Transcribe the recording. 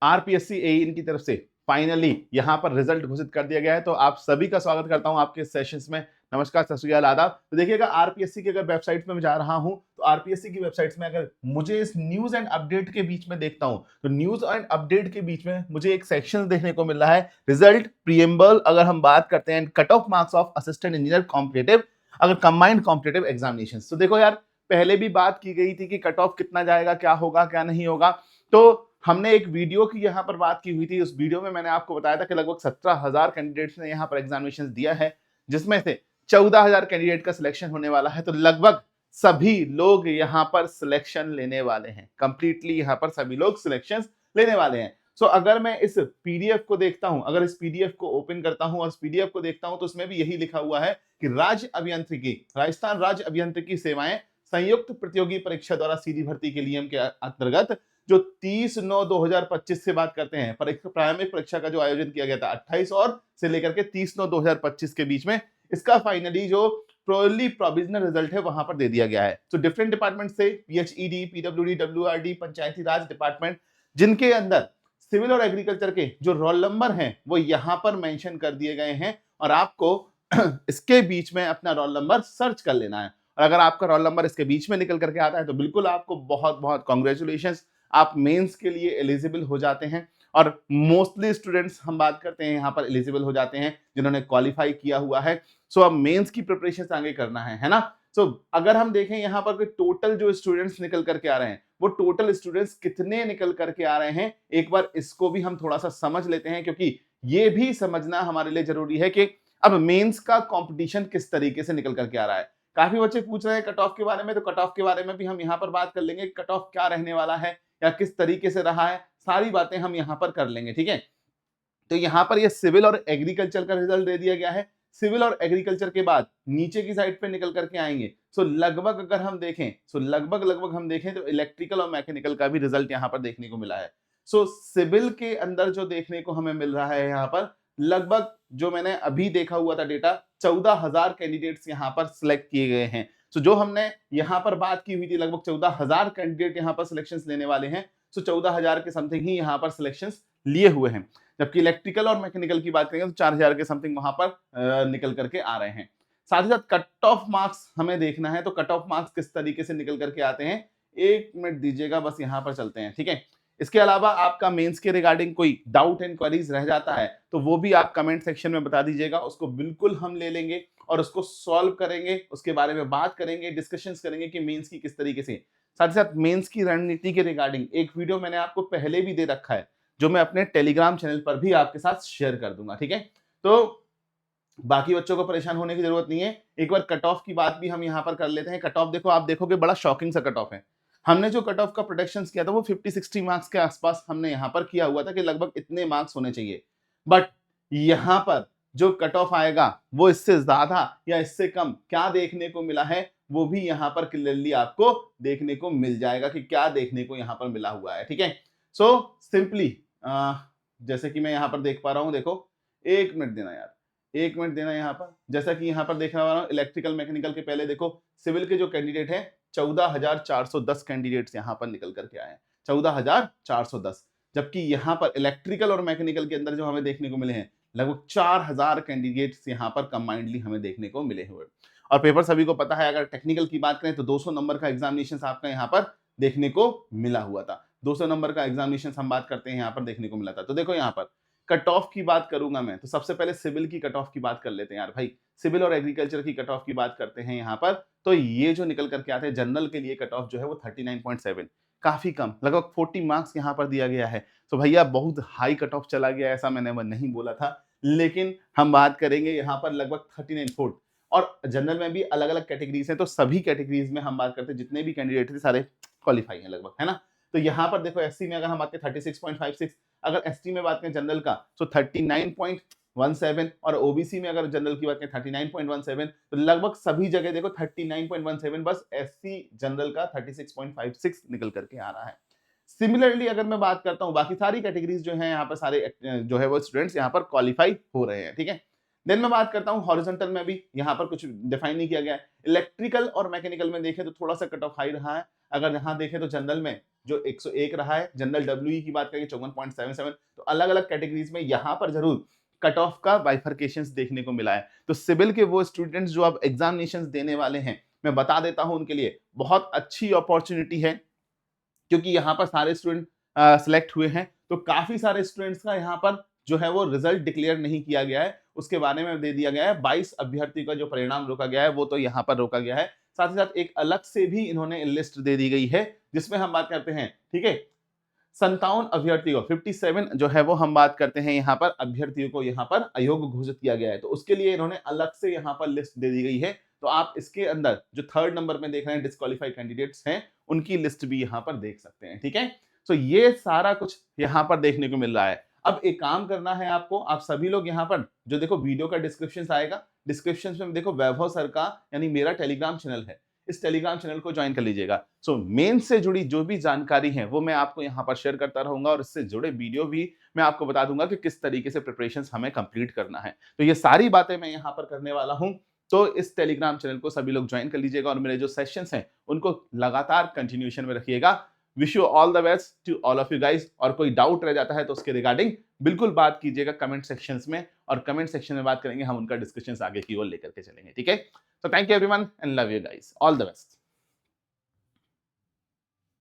RPSC एई इनकी तरफ से फाइनली यहां पर रिजल्ट घोषित कर दिया गया है। तो आप सभी का स्वागत करता हूं आपके सेशंस में। नमस्कार, सत श्री अकाल, आदाब। तो देखिएगा, आरपीएससी की अगर वेबसाइट में मैं जा रहा हूं तो आरपीएससी की वेबसाइट्स में अगर मुझे इस न्यूज एंड अपडेट के बीच में देखता हूं तो न्यूज एंड अपडेट के बीच में मुझे एक सेक्शन देखने को मिल रहा है, रिजल्ट प्रीएम्बल। अगर हम बात करते हैं cut off marks of assistant engineer competitive, अगर कंबाइंड कॉम्पिटेटिव एग्जामिनेशन। तो देखो यार, पहले भी बात की गई थी कि कट ऑफ कितना जाएगा, क्या होगा क्या नहीं होगा। तो हमने एक वीडियो की यहाँ पर बात की हुई थी। उस वीडियो में मैंने आपको बताया था कि लगभग 17,000 कैंडिडेट्स ने यहाँ पर एग्जामिनेशन दिया है, जिसमें से 14,000 कैंडिडेट का सिलेक्शन होने वाला है। तो लगभग सभी लोग यहाँ पर सिलेक्शन लेने वाले हैं, कंप्लीटली यहाँ पर सभी लोग सिलेक्शन लेने वाले हैं। सो अगर मैं इस पीडीएफ को देखता हूं, अगर इस पीडीएफ को ओपन करता हूं और इस पीडीएफ को देखता हूं तो उसमें भी यही लिखा हुआ है कि राज्य अभियांत्रिकी, राजस्थान राज्य अभियांत्रिकी सेवाएं संयुक्त प्रतियोगी परीक्षा द्वारा सीधी भर्ती के नियम के अंतर्गत जो 30/9/2025 से बात करते हैं, प्रारंभिक परीक्षा का जो आयोजन किया गया था 28 और से लेकर के 30/9/2025 के बीच में, इसका फाइनली जो प्रोविजनल रिजल्ट है वहां पर दे दिया गया है। तो डिफरेंट डिपार्टमेंट से पीएचईडी, पीडब्ल्यूडी, डब्ल्यूआरडी, पंचायती राज डिपार्टमेंट, जिनके अंदर सिविल और एग्रीकल्चर के जो रोल नंबर हैं वो यहां पर मेंशन कर दिए गए हैं और आपको इसके बीच में अपना रोल नंबर सर्च कर लेना है। और अगर आपका रोल नंबर इसके बीच में निकल करके आता है तो बिल्कुल आपको बहुत बहुत कॉन्ग्रेचुलेशंस, आप मेंस के लिए एलिजिबल हो जाते हैं। और मोस्टली स्टूडेंट्स हम बात करते हैं यहाँ पर एलिजिबल हो जाते हैं जिन्होंने क्वालिफाई किया हुआ है। सो अब मेंस की प्रिपरेशन आगे करना है ना। सो अगर हम देखें यहाँ पर टोटल जो स्टूडेंट्स निकल करके आ रहे हैं वो टोटल स्टूडेंट्स कितने निकल करके आ रहे हैं, एक बार इसको भी हम थोड़ा सा समझ लेते हैं, क्योंकि ये भी समझना हमारे लिए जरूरी है कि अब मेंस का कंपटीशन किस तरीके से निकल करके आ रहा है। काफी बच्चे पूछ रहे हैं कट ऑफ के बारे में, तो कट ऑफ के बारे में भी हम यहाँ पर बात कर लेंगे। कट ऑफ क्या रहने वाला है या किस तरीके से रहा है, सारी बातें हम यहाँ पर कर लेंगे, ठीक है। तो यहाँ पर ये सिविल और एग्रीकल्चर का रिजल्ट दे दिया गया है। सिविल और एग्रीकल्चर के बाद नीचे की साइड पे निकल करके आएंगे। सो लगभग अगर हम देखें, लगभग हम देखें तो इलेक्ट्रिकल और मैकेनिकल का भी रिजल्ट यहाँ पर देखने को मिला है। सो सिविल के अंदर जो देखने को हमें मिल रहा है यहाँ पर लगभग, जो मैंने अभी देखा हुआ था डेटा, 14,000 कैंडिडेट्स यहाँ पर सिलेक्ट किए गए हैं। सो जो हमने यहाँ पर बात की हुई थी, लगभग 14,000 कैंडिडेट यहाँ पर सिलेक्शन लेने वाले हैं। सो 14,000 के समथिंग ही यहाँ पर सिलेक्शन लिए हुए हैं। जबकि इलेक्ट्रिकल और मैकेनिकल की बात करेंगे तो 4,000 के समथिंग वहां पर निकल करके आ रहे हैं। साथ ही साथ कट ऑफ मार्क्स हमें देखना है, तो कट ऑफ मार्क्स किस तरीके से निकल करके आते हैं, एक मिनट दीजिएगा, बस यहाँ पर चलते हैं, ठीक है। इसके अलावा आपका मेंस के रिगार्डिंग कोई डाउट एंड क्वेरीज रह जाता है तो वो भी आप कमेंट सेक्शन में बता दीजिएगा, उसको बिल्कुल हम ले लेंगे और उसको सॉल्व करेंगे, उसके बारे में बात करेंगे, डिस्कशंस करेंगे कि मेंस की किस तरीके से। साथ ही साथ मेंस की रणनीति के रिगार्डिंग एक वीडियो मैंने आपको पहले भी दे रखा है, जो मैं अपने टेलीग्राम चैनल पर भी आपके साथ शेयर कर दूंगा, ठीक है। तो बाकी बच्चों को परेशान होने की जरूरत नहीं है। एक बार कट ऑफ की बात भी हम यहाँ पर कर लेते हैं। कट ऑफ देखो, आप देखोगे बड़ा शॉकिंग सा कट ऑफ है। हमने जो कट ऑफ का प्रोडक्शन किया था वो 50-60 मार्क्स के आसपास हमने यहाँ पर किया हुआ था कि लगभग इतने मार्क्स होने चाहिए। बट यहाँ पर जो कट ऑफ आएगा वो इससे ज्यादा या इससे कम क्या देखने को मिला है, वो भी यहाँ पर क्लियरली आपको देखने को मिल जाएगा कि क्या देखने को यहाँ पर मिला हुआ है, ठीक है। सो सिंपली जैसे कि मैं यहाँ पर देख पा रहा हूँ, देखो एक मिनट देना यार, एक मिनट देना यहाँ पर। जैसा कि यहाँ पर देखने वाला हूँ, इलेक्ट्रिकल मैकेनिकल के पहले देखो सिविल के जो कैंडिडेट हैं 14,410 कैंडिडेट्स यहाँ पर निकल करके आए हैं, 14,410। जबकि यहाँ पर इलेक्ट्रिकल और मैकेनिकल के अंदर जो हमें देखने को मिले हैं लगभग 4,000 कैंडिडेट्स यहाँ पर कंबाइंडली हमें देखने को मिले हुए। और पेपर सभी को पता है, अगर टेक्निकल की बात करें तो 200 नंबर का एग्जामिनेशन आपका यहाँ पर देखने को मिला हुआ था। 200 नंबर का एग्जामिनेशन हम बात करते हैं यहाँ पर देखने को मिला था। तो देखो यहाँ पर कट ऑफ की बात करूंगा मैं, तो सबसे पहले सिविल की कट ऑफ की बात कर लेते हैं यार भाई। सिविल और एग्रीकल्चर की कट ऑफ की बात करते हैं यहाँ पर, तो ये जो निकल करके आते हैं जनरल के लिए कट ऑफ जो है वो 39.7, काफी कम, लगभग 40 मार्क्स यहाँ पर दिया गया है। तो भैया बहुत हाई कट ऑफ चला गया, ऐसा मैंने नहीं बोला था, लेकिन हम बात करेंगे यहाँ पर लगभग 39 और जनरल में भी अलग अलग कैटेगरीज हैं, तो सभी कैटेगरीज में हम बात करते हैं जितने भी कैंडिडेट थे सारे क्वालिफाई हैं लगभग, है ना। तो यहाँ पर देखो एससी में अगर हम बात करें 36.56, अगर एसटी में बात करें जनरल का तो 39.17, और ओबीसी में अगर जनरल की बात करें 39.17, तो लगभग सभी जगह देखो 39.17, बस एससी जनरल का 36.56 निकल करके आ रहा है। सिमिलरली अगर मैं बात करता हूं बाकी सारी कैटेगरीज जो है यहाँ पर सारे जो है वो स्टूडेंट्स यहाँ पर क्वालिफाई हो रहे हैं, ठीक है। देन मैं बात करता हूं हॉरिजॉन्टल में भी यहाँ पर कुछ डिफाइन नहीं किया गया है। इलेक्ट्रिकल और मैकेनिकल में देखें तो थोड़ा सा कट ऑफ हाई रहा है, अगर यहाँ देखें तो जनरल में जो 101 रहा है, जनरल डब्ल्यूई की बात करें 54.77, तो अलग अलग कैटेगरीज में यहाँ पर जरूर कट ऑफ का बाइफर्केशंस देखने को मिला है। तो सिविल के वो स्टूडेंट्स जो अब एग्जामिनेशंस देने वाले हैं, मैं बता देता हूं उनके लिए बहुत अच्छी अपॉर्चुनिटी है, क्योंकि यहाँ पर सारे स्टूडेंट सिलेक्ट हुए हैं। तो काफी सारे स्टूडेंट्स का यहाँ पर जो है वो रिजल्ट डिक्लेयर नहीं किया गया है, उसके बारे में दे दिया गया है। 22 अभ्यर्थी का जो परिणाम रोका गया है वो तो यहाँ पर रोका गया है। साथ ही साथ एक अलग से भी इन्होंने लिस्ट दे दी गई है, जिसमें हम बात करते हैं, ठीक है, 57 अभ्यर्थियों 57 जो है वो हम बात करते हैं यहाँ पर अभ्यर्थियों को यहाँ पर अयोग्य घोषित किया गया है। तो उसके लिए इन्होंने अलग से यहाँ पर लिस्ट दे दी गई है। तो आप इसके अंदर जो 3rd नंबर में देख रहे हैं डिस्क्वालीफाइड कैंडिडेट्स हैं, उनकी लिस्ट भी यहाँ पर देख सकते हैं, ठीक है। तो ये सारा कुछ यहाँ पर देखने को मिल रहा है। अब एक काम करना है आपको, आप सभी लोग यहाँ पर जो देखो वीडियो का डिस्क्रिप्शन आएगा, डिस्क्रिप्शन में देखो वैभव सर का यानी मेरा टेलीग्राम चैनल है, इस टेलीग्राम चैनल को ज्वाइन कर लीजिएगा। सो मेन से जुड़ी जो भी जानकारी है वो मैं आपको यहाँ पर शेयर करता रहूंगा, और इससे जुड़े वीडियो भी मैं आपको बता दूंगा कि किस तरीके से प्रिपरेशंस हमें कंप्लीट करना है। तो ये सारी बातें मैं यहाँ पर करने वाला हूँ। तो इस टेलीग्राम चैनल को सभी लोग ज्वाइन कर लीजिएगा, और मेरे जो सेशंस हैं उनको लगातार कंटिन्यूएशन में रखिएगा। Wish you all the best to all of you guys. और कोई डाउट रह जाता है तो उसके रिगार्डिंग बिल्कुल बात कीजिएगा कमेंट सेक्शंस में, और कमेंट सेक्शन में बात करेंगे, हम उनका डिस्कशंस आगे की ओर लेकर के चलेंगे, ठीक है। So thank you everyone and love you guys. All the best.